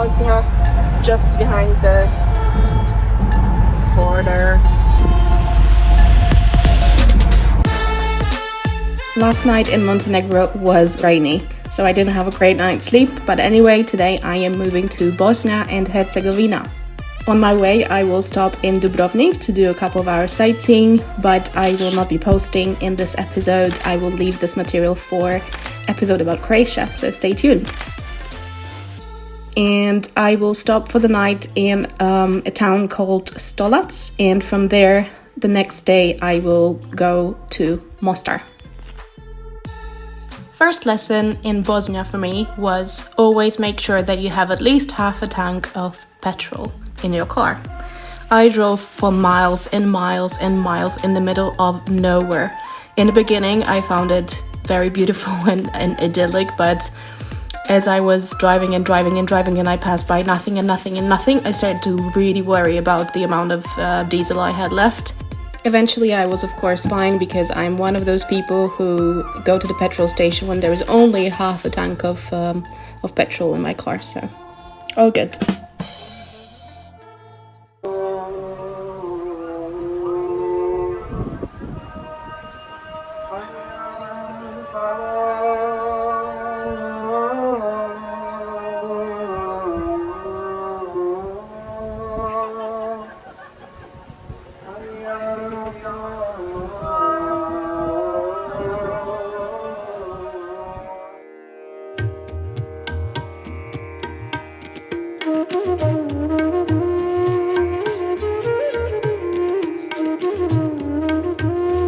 Bosnia, just behind the border. Last night in Montenegro was rainy, so I didn't have a great night's sleep, but anyway, today I am moving to Bosnia and Herzegovina. On my way, I will stop in Dubrovnik to do a couple of hours sightseeing, but I will not be posting in this episode. I will leave this material for episode about Croatia, so stay tuned. And I will stop for the night in a town called Stolac, and from there, the next day, I will go to Mostar. First lesson in Bosnia for me was always make sure that you have at least half a tank of petrol in your car. I drove for miles and miles and miles in the middle of nowhere. In the beginning, I found it very beautiful and idyllic, but as I was driving and I passed by nothing, I started to really worry about the amount of diesel I had left. Eventually I was of course fine, because I'm one of those people who go to the petrol station when there is only half a tank of petrol in my car, so all good.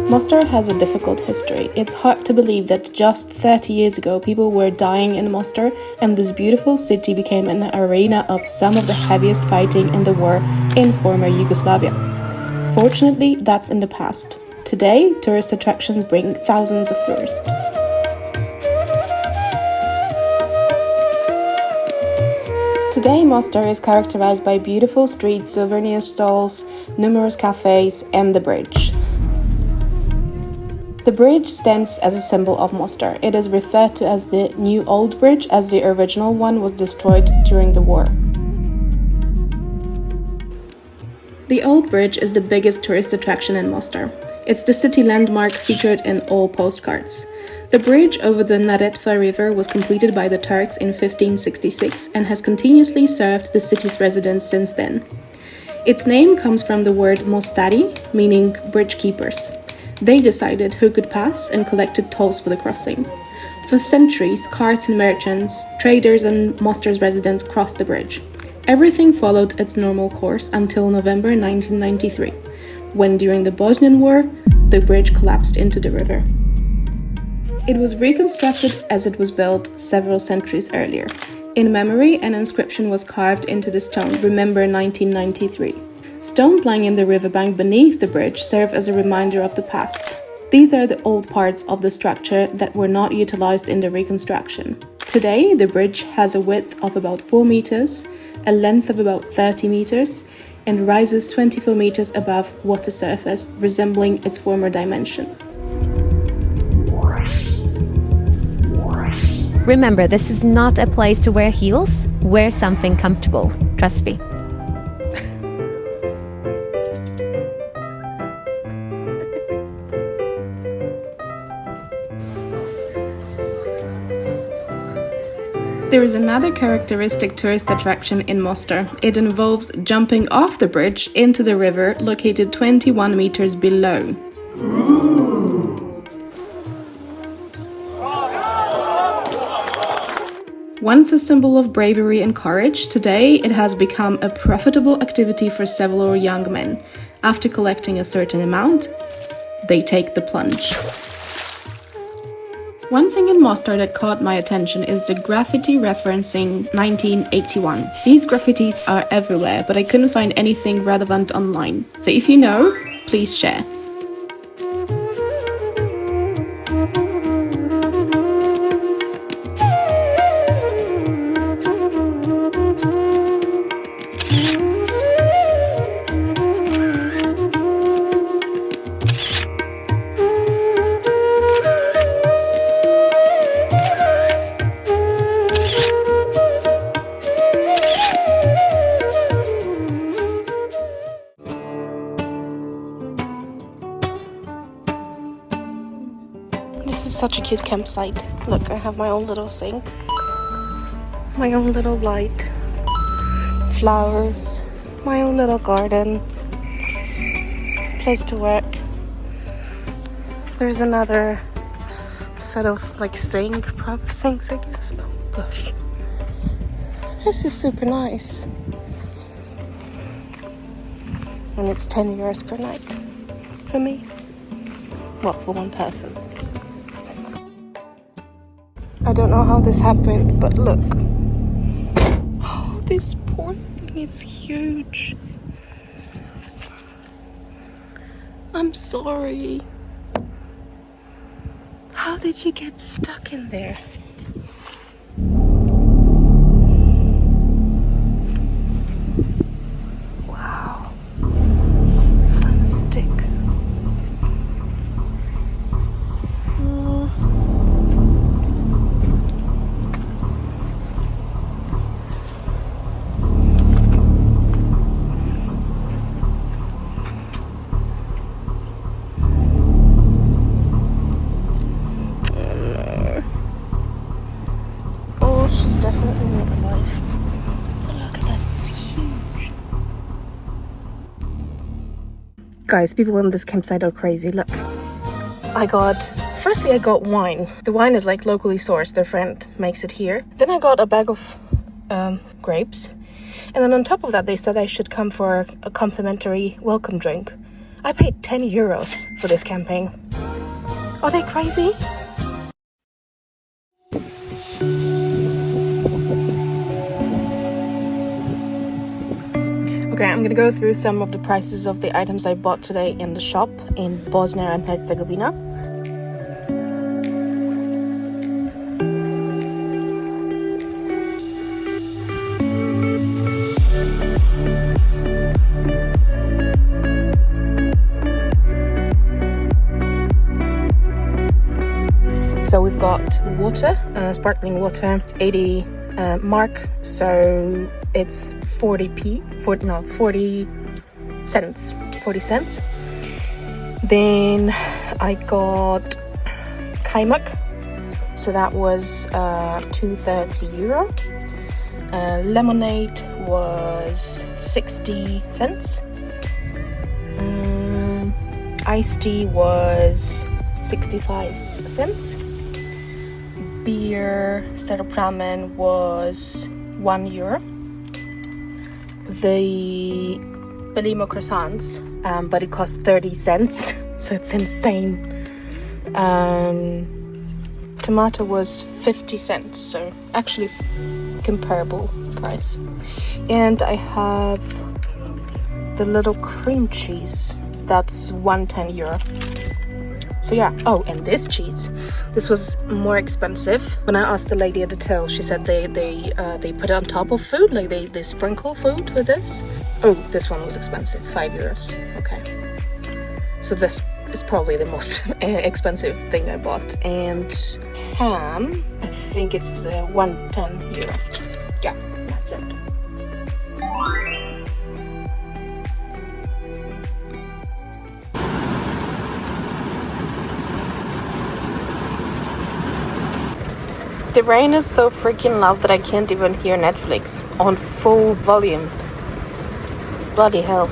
Mostar has a difficult history. It's hard to believe that just 30 years ago people were dying in Mostar, and this beautiful city became an arena of some of the heaviest fighting in the war in former Yugoslavia. Fortunately, that's in the past. Today, tourist attractions bring thousands of tourists. Today, Mostar is characterized by beautiful streets, souvenir stalls, numerous cafes, and the bridge. The bridge stands as a symbol of Mostar. It is referred to as the New Old Bridge, as the original one was destroyed during the war. The Old Bridge is the biggest tourist attraction in Mostar. It's the city landmark featured in all postcards. The bridge over the Neretva River was completed by the Turks in 1566 and has continuously served the city's residents since then. Its name comes from the word Mostari, meaning bridge keepers. They decided who could pass and collected tolls for the crossing. For centuries, carts and merchants, traders and Mostar's residents crossed the bridge. Everything followed its normal course until November 1993, when during the Bosnian War, the bridge collapsed into the river. It was reconstructed as it was built several centuries earlier. In memory, an inscription was carved into the stone, "Remember 1993. Stones lying in the riverbank beneath the bridge serve as a reminder of the past. These are the old parts of the structure that were not utilized in the reconstruction. Today, the bridge has a width of about 4 meters, a length of about 30 meters, and rises 24 meters above water surface, resembling its former dimension. Remember, this is not a place to wear heels. Wear something comfortable. Trust me. There is another characteristic tourist attraction in Mostar. It involves jumping off the bridge into the river located 21 meters below. Once a symbol of bravery and courage, today it has become a profitable activity for several young men. After collecting a certain amount, they take the plunge. One thing in Mostar that caught my attention is the graffiti referencing 1981. These graffitis are everywhere, but I couldn't find anything relevant online. So if you know, please share. such a cute campsite. Look, I have my own little sink, my own little light, flowers, my own little garden, place to work. There's another set of like proper sinks, I guess. Oh gosh, this is super nice. And it's 10 euros per night for me. Well, for one person. I don't know how this happened, but look. Oh, this poor thing is huge. I'm sorry. How did you get stuck in there? Wow. Let's find a stick. She's definitely not alive. But look at that, it's huge. Guys, people in this campsite are crazy. Look. Firstly I got wine. The wine is like locally sourced. Their friend makes it here. Then I got a bag of grapes. And then on top of that, they said I should come for a complimentary welcome drink. I paid 10 euros for this camping. Are they crazy? Okay, I'm gonna go through some of the prices of the items I bought today in the shop in Bosnia and Herzegovina. So we've got water, sparkling water, it's 80 mark, so it's 40 cents. Then I got kaymak, so that was 230 euro. Lemonade was 60 cents. Iced tea was 65 cents. Beer, Staropramen was 1 euro. The Belimo croissants, but it cost 30 cents, so it's insane. Tomato was 50 cents, so actually comparable price. And I have the little cream cheese, that's 110 euro. So yeah, oh, and this cheese, this was more expensive. When I asked the lady at the till, she said they put it on top of food, like they sprinkle food with this. Oh, this one was expensive, 5 euros. Okay, so this is probably the most expensive thing I bought. And ham, I think it's 110 euro. Yeah, that's it. The rain is so freaking loud that I can't even hear Netflix on full volume. Bloody hell.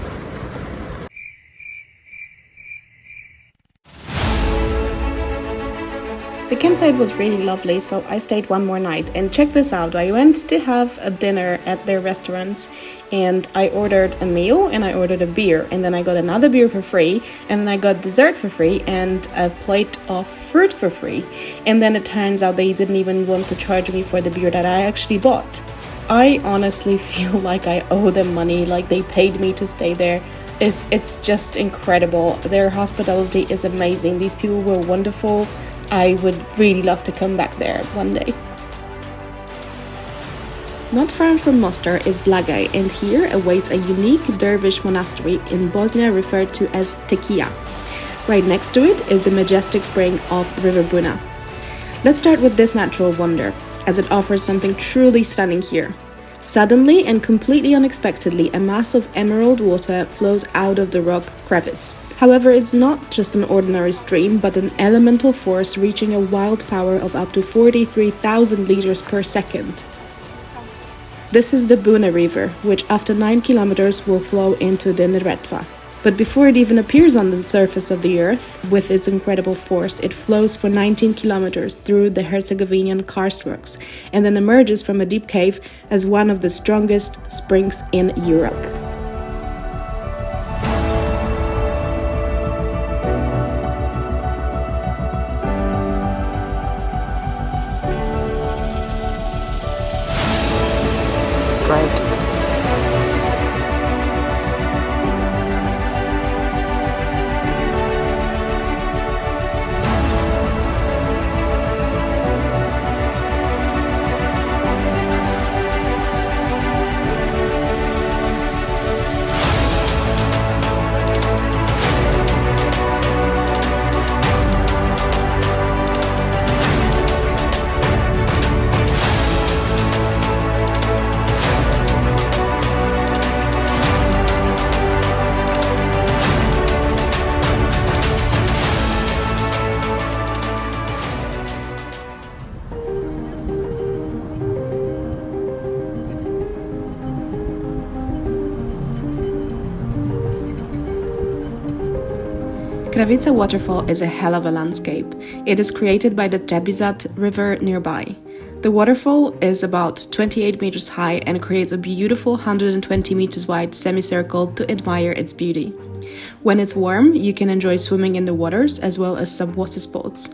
The campsite was really lovely, so I stayed one more night. And check this out, I went to have a dinner at their restaurants and I ordered a meal and I ordered a beer, and then I got another beer for free, and then I got dessert for free and a plate of fruit for free. And then it turns out they didn't even want to charge me for the beer that I actually bought. I honestly feel like I owe them money, like they paid me to stay there. It's just incredible. Their hospitality is amazing. These people were wonderful. I would really love to come back there one day. Not far from Mostar is Blagaj, and here awaits a unique dervish monastery in Bosnia referred to as Tekia. Right next to it is the majestic spring of River Buna. Let's start with this natural wonder, as it offers something truly stunning here. Suddenly and completely unexpectedly, a mass of emerald water flows out of the rock crevice. However, it's not just an ordinary stream, but an elemental force reaching a wild power of up to 43,000 liters per second. This is the Buna River, which after 9 kilometers will flow into the Neretva. But before it even appears on the surface of the earth, with its incredible force, it flows for 19 kilometers through the Herzegovinian karst rocks, and then emerges from a deep cave as one of the strongest springs in Europe. Right. Kravica waterfall is a hell of a landscape. It is created by the Trebizat river nearby. The waterfall is about 28 meters high and creates a beautiful 120 meters wide semicircle to admire its beauty. When it's warm, you can enjoy swimming in the waters as well as some water sports.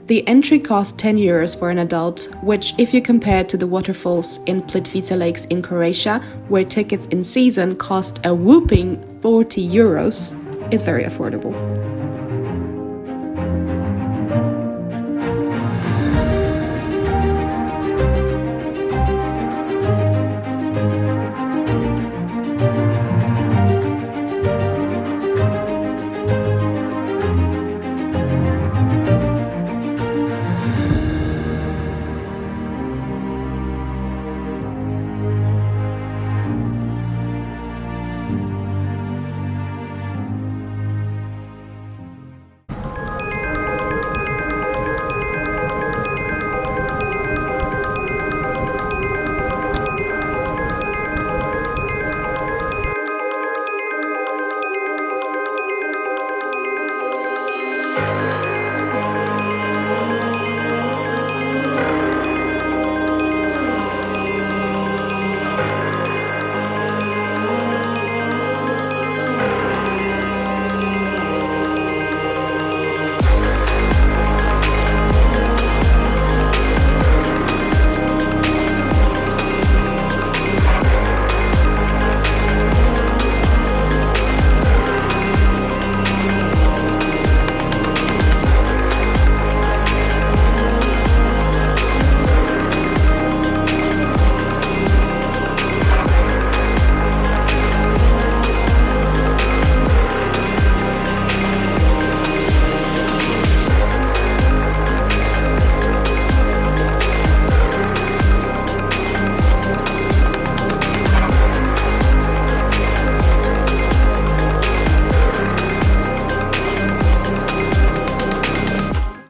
The entry costs 10 euros for an adult, which, if you compare to the waterfalls in Plitvice Lakes in Croatia, where tickets in season cost a whopping 40 euros, is very affordable.